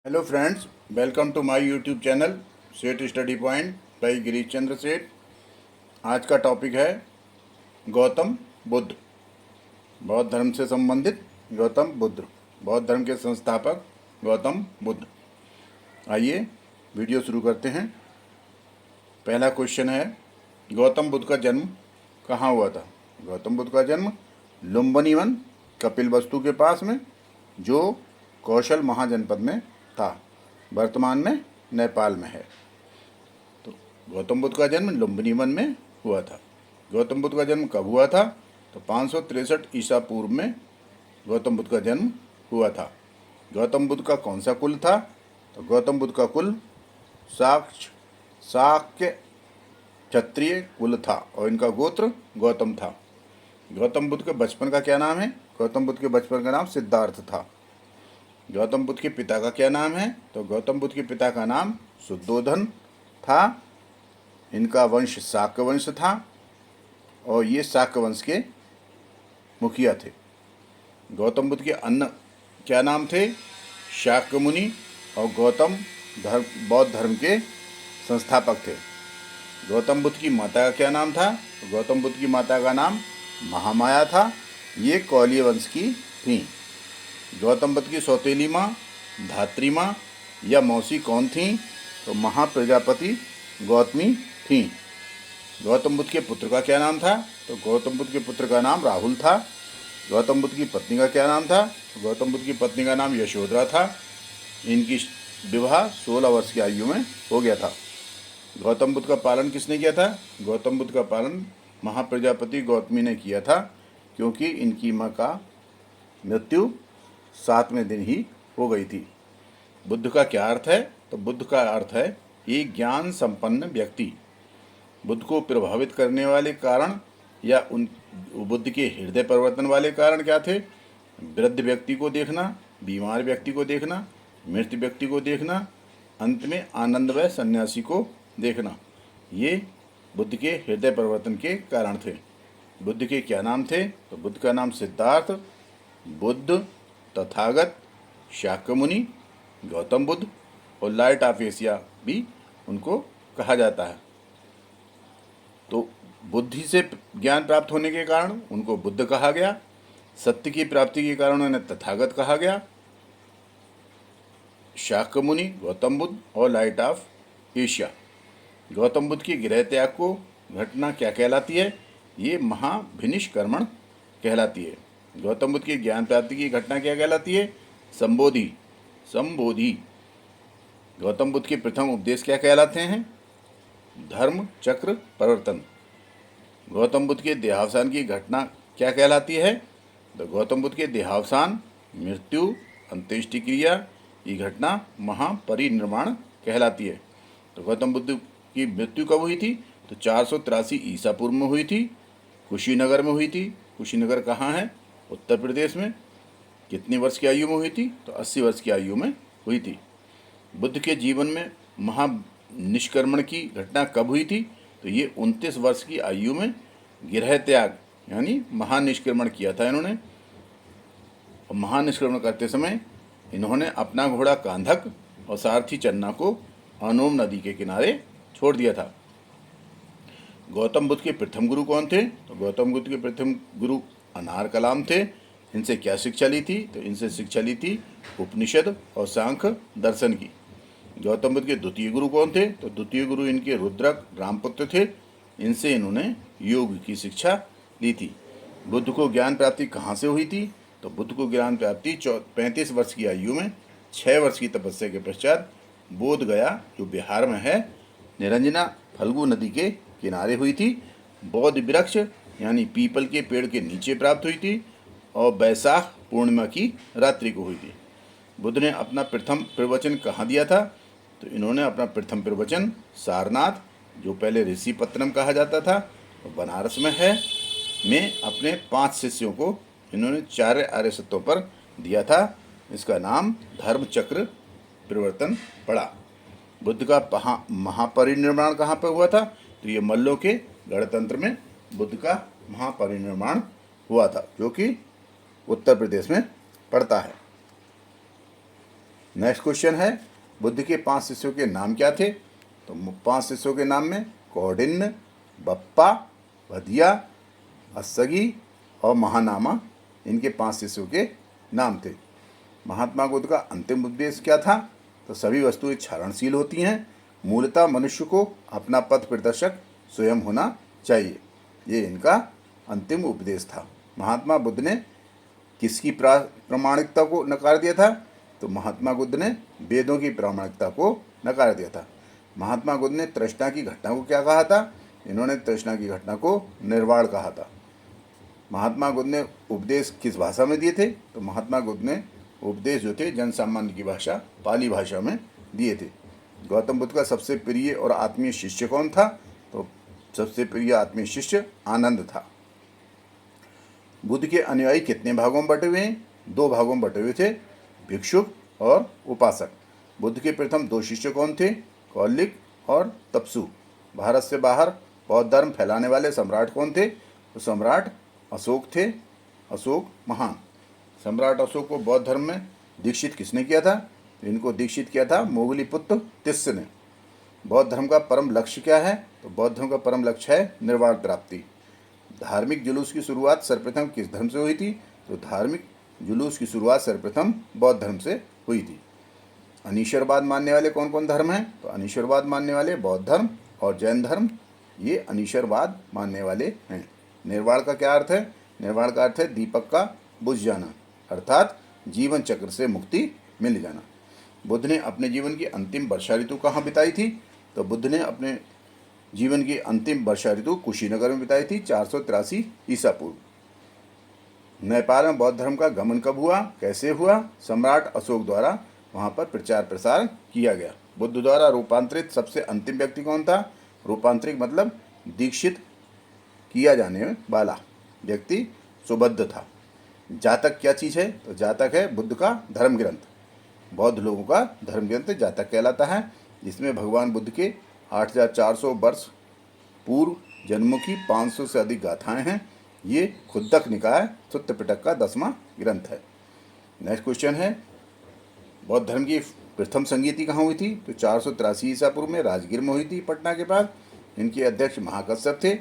Hello friends, welcome to my YouTube channel Seth study point by Girish Chandra Seth. आज का topic है गौतम बुद्ध। बौद्ध धर्म से संबंधित गौतम बुद्ध, बौद्ध धर्म के संस्थापक गौतम बुद्ध। आइए वीडियो शुरू करते हैं। पहला क्वेश्चन है, गौतम बुद्ध का जन्म कहाँ हुआ था? गौतम बुद्ध का जन्म लुम्बिनी वन कपिलवस्तु के पास में, जो कौशल महाजनपद में था, वर्तमान में नेपाल में है। तो गौतम बुद्ध का जन्म लुम्बिनी वन में हुआ था। गौतम बुद्ध का जन्म कब हुआ था? तो 563 ईसा पूर्व में गौतम बुद्ध का जन्म हुआ था। गौतम बुद्ध का कौन सा कुल था? तो गौतम बुद्ध का कुल शाक्य क्षत्रिय कुल था और इनका गोत्र गौतम था। गौतम बुद्ध के बचपन का क्या नाम है? गौतम बुद्ध के बचपन का नाम सिद्धार्थ था। गौतम बुद्ध के पिता का क्या नाम है? तो गौतम बुद्ध के पिता का नाम शुद्धोधन था। इनका वंश शाक्य वंश था और ये शाक्य वंश के मुखिया थे। गौतम बुद्ध के अन्य क्या नाम थे? शाक्य मुनि और गौतम बौद्ध धर्म के संस्थापक थे। गौतम बुद्ध की माता का क्या नाम था? तो गौतम बुद्ध की माता का नाम महामाया था। ये कौलिय वंश की थीं। गौतम बुद्ध की सौतेली माँ, धात्री माँ या मौसी कौन थीं? तो महाप्रजापति गौतमी थीं। गौतम बुद्ध के पुत्र का क्या नाम था? तो गौतम बुद्ध के पुत्र का नाम राहुल था। गौतम बुद्ध की पत्नी का क्या नाम था? तो गौतम बुद्ध की पत्नी का नाम यशोधरा था। इनकी विवाह 16 वर्ष की आयु में हो गया था। गौतम बुद्ध का पालन किसने किया था? गौतम बुद्ध का पालन महाप्रजापति गौतमी ने किया था, क्योंकि इनकी माँ का मृत्यु 7वें दिन ही हो गई थी। बुद्ध का क्या अर्थ है? तो बुद्ध का अर्थ है एक ज्ञान संपन्न व्यक्ति। बुद्ध को प्रभावित करने वाले कारण या उन बुद्ध के हृदय परिवर्तन वाले कारण क्या थे? वृद्ध व्यक्ति को देखना, बीमार व्यक्ति को देखना, मृत व्यक्ति को देखना, अंत में आनंदमय सन्यासी को देखना। ये बुद्ध के हृदय परिवर्तन के कारण थे। बुद्ध के क्या नाम थे? तो बुद्ध का नाम सिद्धार्थ, बुद्ध, तथागत, शाक्य मुनि, गौतम बुद्ध और लाइट ऑफ एशिया भी उनको कहा जाता है। तो बुद्धि से ज्ञान प्राप्त होने के कारण उनको बुद्ध कहा गया। सत्य की प्राप्ति के कारण उन्हें तथागत कहा गया। शाक्य मुनि, गौतम बुद्ध और light of Asia. Gautam Buddha की गृह त्याग को घटना क्या कहलाती है? ये महाभिनिष्कर्मण कहलाती है। गौतम बुद्ध की ज्ञान प्राप्ति की घटना क्या कहलाती है? संबोधि। गौतम बुद्ध के प्रथम उपदेश क्या कहलाते हैं? धर्म चक्र परिवर्तन। गौतम बुद्ध के देहावसान की घटना क्या कहलाती है? तो गौतम बुद्ध के देहावसान, मृत्यु, अंत्येष्टि क्रिया, ये घटना महापरिनिर्वाण कहलाती है। तो गौतम बुद्ध की मृत्यु कब हुई थी? तो 483 ईसा पूर्व में हुई थी, कुशीनगर में हुई थी। कुशीनगर कहाँ है? उत्तर प्रदेश में। कितनी वर्ष की आयु में हुई थी? तो 80 वर्ष की आयु में हुई थी। बुद्ध के जीवन में महानिष्क्रमण की घटना कब हुई थी? तो ये 29 वर्ष की आयु में गृह त्याग यानी महानिष्क्रमण किया था इन्होंने। और महानिष्क्रमण करते समय इन्होंने अपना घोड़ा कांधक और सारथी चन्ना को अनोम नदी के किनारे छोड़ दिया था। गौतम बुद्ध के प्रथम गुरु कौन थे? तो गौतम बुद्ध के प्रथम गुरु अनार कलाम थे। इनसे क्या शिक्षा ली थी? तो इनसे शिक्षा ली थी उपनिषद और सांख्य दर्शन की। गौतम बुद्ध के द्वितीय गुरु कौन थे? तो द्वितीय गुरु इनके रुद्रक रामपुत्र थे। इनसे इन्होंने योग की शिक्षा ली थी। बुद्ध को ज्ञान प्राप्ति कहाँ से हुई थी? तो बुद्ध को ज्ञान प्राप्ति 35 वर्ष की आयु में 6 वर्ष की तपस्या के पश्चात बोध गया, जो बिहार में है, निरंजना फल्गु नदी के किनारे हुई थी। बोध वृक्ष यानी पीपल के पेड़ के नीचे प्राप्त हुई थी और वैशाख पूर्णिमा की रात्रि को हुई थी। बुद्ध ने अपना प्रथम प्रवचन कहाँ दिया था? तो इन्होंने अपना प्रथम प्रवचन सारनाथ, जो पहले ऋषिपत्तनम कहा जाता था, बनारस में है, में अपने 5 शिष्यों को इन्होंने 4 आर्य सत्यों पर दिया था। इसका नाम धर्म चक्र परिवर्तन पड़ा। बुद्ध का महापरिनिर्वाण कहाँ पर हुआ था? तो ये मल्लों के गणतंत्र में बुद्ध का महापरिनिर्वाण हुआ था, जो कि उत्तर प्रदेश में पड़ता है। नेक्स्ट क्वेश्चन है, बुद्ध के 5 शिष्यों के नाम क्या थे? तो 5 शिष्यों के नाम में कौंडिन्य, बप्पा, भदिया, अस्सगी और महानामा, इनके 5 शिष्यों के नाम थे। महात्मा बुद्ध का अंतिम उपदेश क्या था? तो सभी वस्तुएं क्षरणशील होती हैं, मूलतः मनुष्य को अपना पथ प्रदर्शक स्वयं होना चाहिए। ये इनका अंतिम उपदेश था। महात्मा बुद्ध ने किसकी प्रामाणिकता को नकार दिया था? तो महात्मा बुद्ध ने वेदों की प्रामाणिकता को नकार दिया था। महात्मा बुद्ध ने तृष्णा की घटना को क्या कहा था? इन्होंने तृष्णा की घटना को निर्वाण कहा था। महात्मा बुद्ध ने उपदेश किस भाषा में दिए थे? तो महात्मा बुद्ध ने उपदेश जो थे जन सामान्य की भाषा पाली भाषा में दिए थे। गौतम बुद्ध का सबसे प्रिय और आत्मीय शिष्य कौन था? तो सबसे प्रिय आत्मीय शिष्य आनंद था। बुद्ध के अनुयायी कितने भागों में बटे हुए हैं? 2 भागों में बटे हुए थे, भिक्षुक और उपासक। बुद्ध के प्रथम 2 शिष्य कौन थे? कौलिक और तपसु। भारत से बाहर बौद्ध धर्म फैलाने वाले सम्राट कौन थे? तो सम्राट अशोक थे, अशोक महान। सम्राट अशोक को बौद्ध धर्म में दीक्षित किसने किया था? इनको दीक्षित किया था मोगली पुत्र तिस्स ने। बौद्ध धर्म का परम लक्ष्य क्या है? तो बौद्ध धर्म का परम लक्ष्य है निर्वाण प्राप्ति। धार्मिक जुलूस की शुरुआत सर्वप्रथम किस धर्म से हुई थी? तो धार्मिक जुलूस की शुरुआत सर्वप्रथम बौद्ध धर्म से हुई थी। अनीश्वरवाद मानने वाले कौन कौन धर्म हैं? तो अनीश्वरवाद मानने वाले बौद्ध धर्म और जैन धर्म, ये अनीश्वरवाद मानने वाले हैं। निर्वाण का क्या अर्थ है? निर्वाण का अर्थ है दीपक का बुझ जाना, अर्थात जीवन चक्र से मुक्ति मिल जाना। बुद्ध ने अपने जीवन की अंतिम वर्षा ऋतु कहाँ बिताई थी? तो बुद्ध ने अपने जीवन की अंतिम वर्षा ऋतु कुशीनगर में बिताई थी 483 ईसा पूर्व। नेपाल में बौद्ध धर्म का गमन कब हुआ, कैसे हुआ? सम्राट अशोक द्वारा वहाँ पर प्रचार प्रसार किया गया। बुद्ध द्वारा रूपांतरित सबसे अंतिम व्यक्ति कौन था? रूपांतरित मतलब दीक्षित किया जाने वाला व्यक्ति सुबुद्ध था। जातक क्या चीज़ है? तो जातक है बुद्ध का धर्म ग्रंथ। बौद्ध लोगों का धर्म ग्रंथ जातक कहलाता है, जिसमें भगवान बुद्ध के 8400 वर्ष पूर्व जन्मों की 500 से अधिक गाथाएं हैं। ये खुद्दक निकाय सुत्त पिटक का 10वां ग्रंथ है। नेक्स्ट क्वेश्चन है, बौद्ध धर्म की प्रथम संगीति कहाँ हुई थी? तो 483 ईसा पूर्व में राजगीर में हुई थी, पटना के पास। इनके अध्यक्ष महाकश्यप थे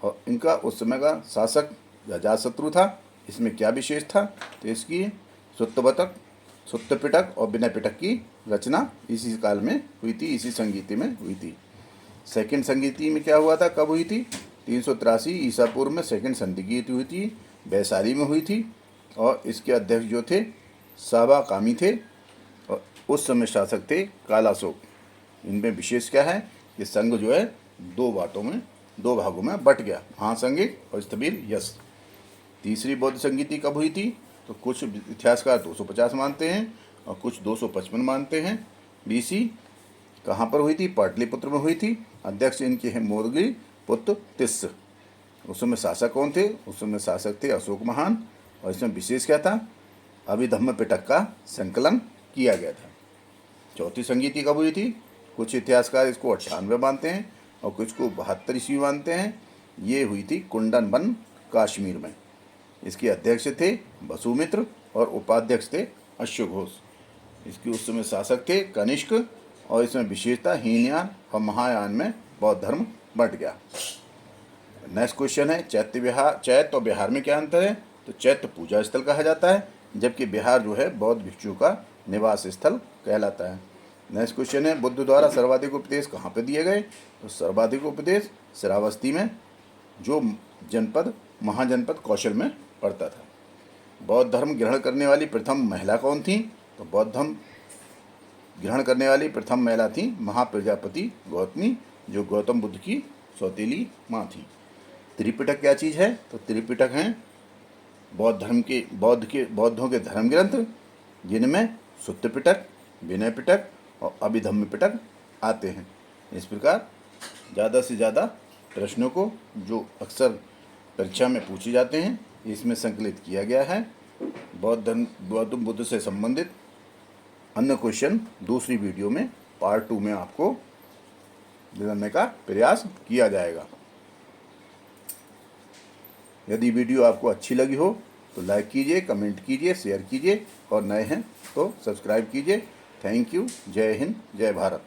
और इनका उस समय का शासक अजातशत्रु था। इसमें क्या विशेष था? तो इसकी सुत्तपिटक, सुत्त पिटक और विनय पिटक की रचना इसी काल में हुई थी, इसी संगीति में हुई थी। सेकंड संगीति में क्या हुआ था, कब हुई थी? 383 ईसा पूर्व में सेकंड संगीति हुई थी, वैशाली में हुई थी। और इसके अध्यक्ष जो थे साबा कामी थे और उस समय शासक थे कालाशोक। इनमें विशेष क्या है कि संघ जो है 2 भागों में बट गया, महासंघिक और स्थविर यश। तीसरी बौद्ध संगीति कब हुई थी? तो कुछ इतिहासकार 250 मानते हैं और कुछ 255 मानते हैं BC। कहाँ पर हुई थी? पाटलिपुत्र में हुई थी। अध्यक्ष इनके हैं मोगली पुत्र तिस्स। उस समय शासक कौन थे? उस समय शासक थे अशोक महान। और इसमें विशेष क्या था? अभिधम्म पिटक का संकलन किया गया था। चौथी संगीति कब हुई थी? कुछ इतिहासकार इसको 98 मानते हैं और कुछ को 72 ईस्वी मानते हैं। ये हुई थी कुंडन वन कश्मीर में। इसके अध्यक्ष थे वसुमित्र और उपाध्यक्ष थे अश्वघोष। इसके उस समय शासक थे कनिष्क और इसमें विशेषता हीनयान और महायान में बौद्ध धर्म बंट गया। नेक्स्ट क्वेश्चन है, चैत्य और बिहार में क्या अंतर है? तो चैत्य पूजा स्थल कहा जाता है, जबकि बिहार जो है बौद्ध भिक्षुओं का निवास स्थल कहलाता है। नेक्स्ट क्वेश्चन है, बुद्ध द्वारा सर्वाधिक उपदेश कहाँ पे दिए गए? तो सर्वाधिक उपदेश श्रावस्ती में, जो जनपद महाजनपद कौशल में पड़ता था। बौद्ध धर्म ग्रहण करने वाली प्रथम महिला कौन थी? तो बौद्ध धर्म ग्रहण करने वाली प्रथम महिला थी महाप्रजापति गौतमी, जो गौतम बुद्ध की सौतेली माँ थी। त्रिपिटक क्या चीज़ है? तो त्रिपिटक हैं बौद्धों के धर्म ग्रंथ, जिनमें सुत्त पिटक, विनय पिटक और अभिधम्म पिटक आते हैं। इस प्रकार ज़्यादा से ज़्यादा प्रश्नों को जो अक्सर परीक्षा में पूछे जाते हैं इसमें संकलित किया गया है। गौतम बुद्ध से संबंधित अन्य क्वेश्चन दूसरी वीडियो में पार्ट 2 में आपको जानने का प्रयास किया जाएगा। यदि वीडियो आपको अच्छी लगी हो तो लाइक कीजिए, कमेंट कीजिए, शेयर कीजिए और नए हैं तो सब्सक्राइब कीजिए। Thank you. जय हिंद, जय भारत।